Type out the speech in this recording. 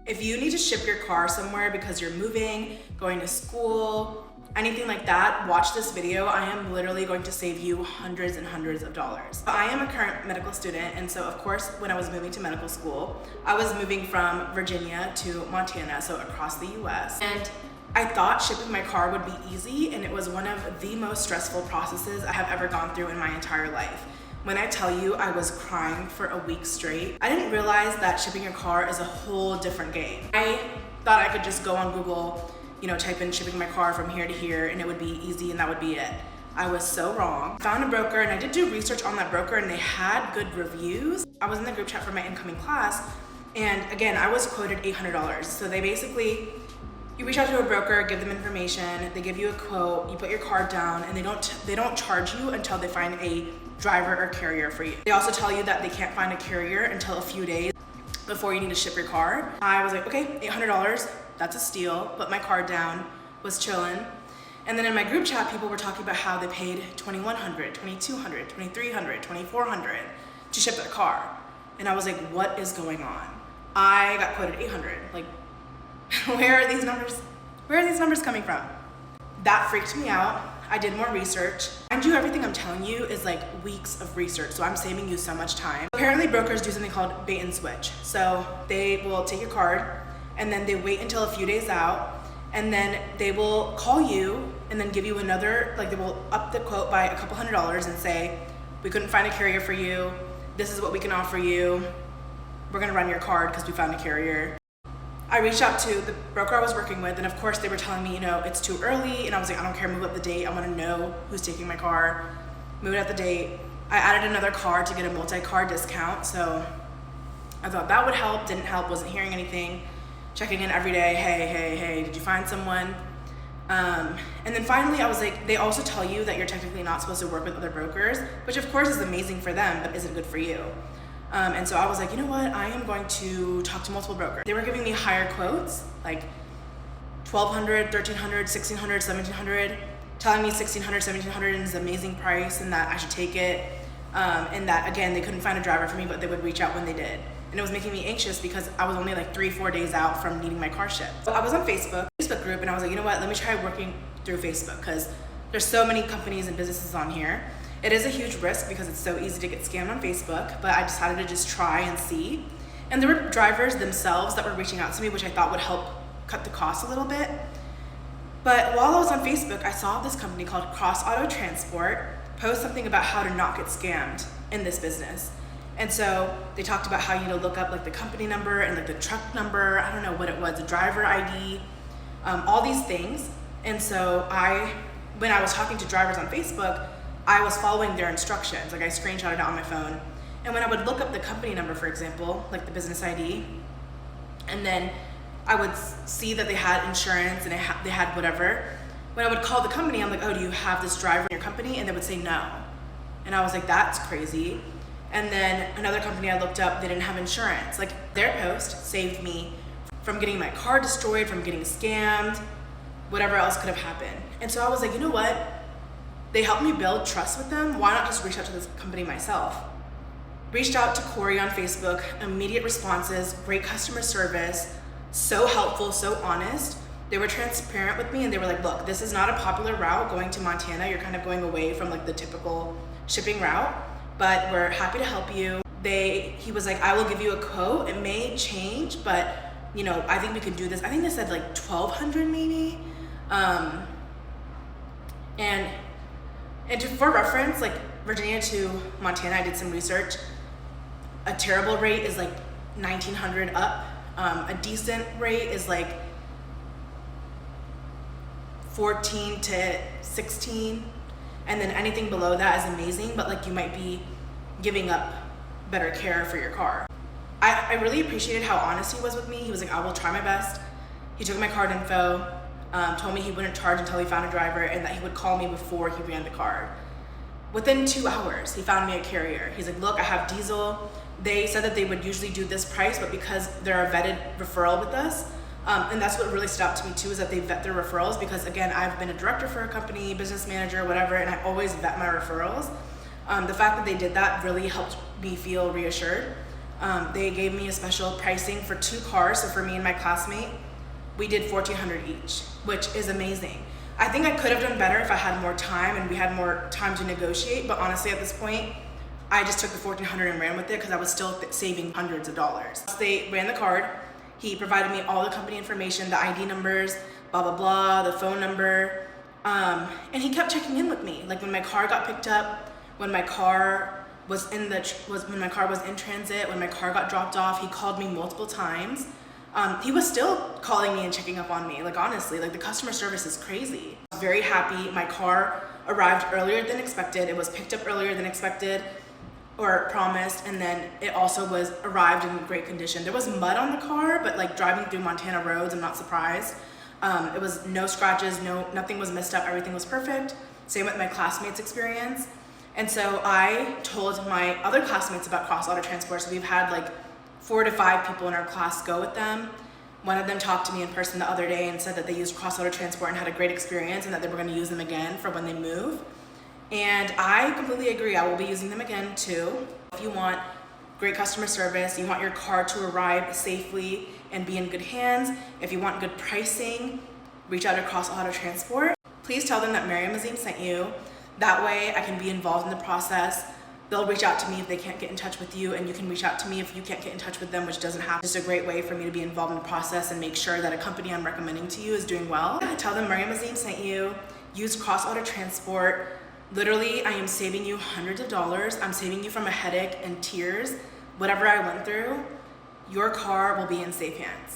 If you need to ship your car somewhere because you're moving, going to school, anything like that, watch this video. I am literally going to save you hundreds and hundreds of dollars. I am a current medical student, and so of course, when I was moving to medical school, I was moving from Virginia to Montana, so across the US. And I thought shipping my car would be easy, and it was one of the most stressful processes I have ever gone through in my entire life. When I tell you I was crying for a week straight, I didn't realize that shipping your car is a whole different game. I thought I could just go on Google, type in shipping my car from here to here and it would be easy and that would be it. I was so wrong. Found a broker and I did do research on that broker and they had good reviews. I was in the group chat for my incoming class and again, I was quoted $800. So they basically, you reach out to a broker, give them information, they give you a quote, you put your card down and they don't charge you until they find a driver or carrier for you. They also tell you that they can't find a carrier until a few days before you need to ship your car. I was like, okay, $800, that's a steal, put my card down, was chilling. And then in my group chat, people were talking about how they paid $2,100, $2,200, $2,300, $2,400 to ship their car. And I was like, what is going on? I got quoted $800. Like, where are these numbers? Where are these numbers coming from? That freaked me out. I did more research. Mind you, everything I'm telling you is like weeks of research, so I'm saving you so much time. Apparently brokers do something called bait and switch. So they will take your card and then they wait until a few days out and then they will call you and then give you another, like they will up the quote by a couple $100s and say, we couldn't find a carrier for you. This is what we can offer you. We're gonna run your card because we found a carrier. I reached out to the broker I was working with, and of course they were telling me, it's too early, and I was like, I don't care, move up the date. I want to know who's taking my car. Move it up the date. I added another car to get a multi-car discount, so I thought that would help. Didn't help, wasn't hearing anything. Checking in every day, hey, did you find someone? And then finally I was like, they also tell you that you're technically not supposed to work with other brokers, which of course is amazing for them, but isn't good for you. And so I was like, you know what? I am going to talk to multiple brokers. They were giving me higher quotes, like $1,200, $1,300, $1,600, $1,700, telling me $1,600, $1,700 is an amazing price and that I should take it. And that again, they couldn't find a driver for me, but they would reach out when they did. And it was making me anxious because I was only like 3-4 days out from needing my car shipped. So I was on Facebook group and I was like, you know what? Let me try working through Facebook because there's so many companies and businesses on here. It is a huge risk because it's so easy to get scammed on Facebook, but I decided to just try and see. And there were drivers themselves that were reaching out to me, which I thought would help cut the cost a little bit. But while I was on Facebook, I saw this company called Cross Auto Transport post something about how to not get scammed in this business. And so they talked about how you look up like the company number and like the truck number, I don't know what it was, the driver ID, all these things. And so when I was talking to drivers on Facebook, I was following their instructions. Like I screenshotted it on my phone. And when I would look up the company number, for example, like the business ID, and then I would see that they had insurance and they had whatever. When I would call the company, I'm like, oh, do you have this driver in your company? And they would say no. And I was like, that's crazy. And then another company I looked up, they didn't have insurance. Like their post saved me from getting my car destroyed, from getting scammed, whatever else could have happened. And so I was like, you know what? They helped me build trust with them. Why not just reach out to this company myself? Reached out to Corey on Facebook, immediate responses, great customer service, so helpful, so honest. They were transparent with me and they were like, look, this is not a popular route going to Montana. You're kind of going away from like the typical shipping route, but we're happy to help you. He was like, I will give you a quote. It may change, but I think we can do this. I think they said like $1,200 maybe. And for reference, like Virginia to Montana, I did some research. A terrible rate is like $1,900 up. A decent rate is like $14 to $16. And then anything below that is amazing, but like you might be giving up better care for your car. I really appreciated how honest he was with me. He was like, I will try my best. He took my card info. Told me he wouldn't charge until he found a driver and that he would call me before he ran the card. Within 2 hours, he found me a carrier. He's like, look, I have diesel. They said that they would usually do this price, but because they're a vetted referral with us, and that's what really stood out to me too, is that they vet their referrals because again, I've been a director for a company, business manager, whatever, and I always vet my referrals. The fact that they did that really helped me feel reassured. They gave me a special pricing for 2 cars. So for me and my classmate, we did $1,400 each, which is amazing. I think I could have done better if I had more time and we had more time to negotiate, but honestly at this point, I just took the $1,400 and ran with it because I was still saving hundreds of dollars. They ran the card. He provided me all the company information, the ID numbers, blah, blah, blah, the phone number. And he kept checking in with me. Like when my car got picked up, when my car was in transit, when my car got dropped off, he called me multiple times. He was still calling me and checking up on me. Like honestly, like the customer service is crazy. I was very happy. My car arrived earlier than expected. It was picked up earlier than expected or promised, and then it also arrived in great condition. There was mud on the car, but like driving through Montana roads, I'm not surprised. It was no scratches, nothing was messed up, everything was perfect. Same with my classmates' experience. And so I told my other classmates about Cross Auto Transport. So we've had like 4 to 5 people in our class go with them. One of them talked to me in person the other day and said that they used Cross Auto Transport and had a great experience and that they were going to use them again for when they move. And I completely agree. I will be using them again too. If you want great customer service, you want your car to arrive safely and be in good hands, if you want good pricing, reach out to Cross Auto Transport. Please tell them that Maryam Azeem sent you. That way I can be involved in the process. They'll reach out to me if they can't get in touch with you, and you can reach out to me if you can't get in touch with them, which doesn't happen. It's just a great way for me to be involved in the process and make sure that a company I'm recommending to you is doing well. Tell them Maryam Azeem sent you. Use Cross Auto Transport. Literally, I am saving you hundreds of dollars. I'm saving you from a headache and tears. Whatever I went through, your car will be in safe hands.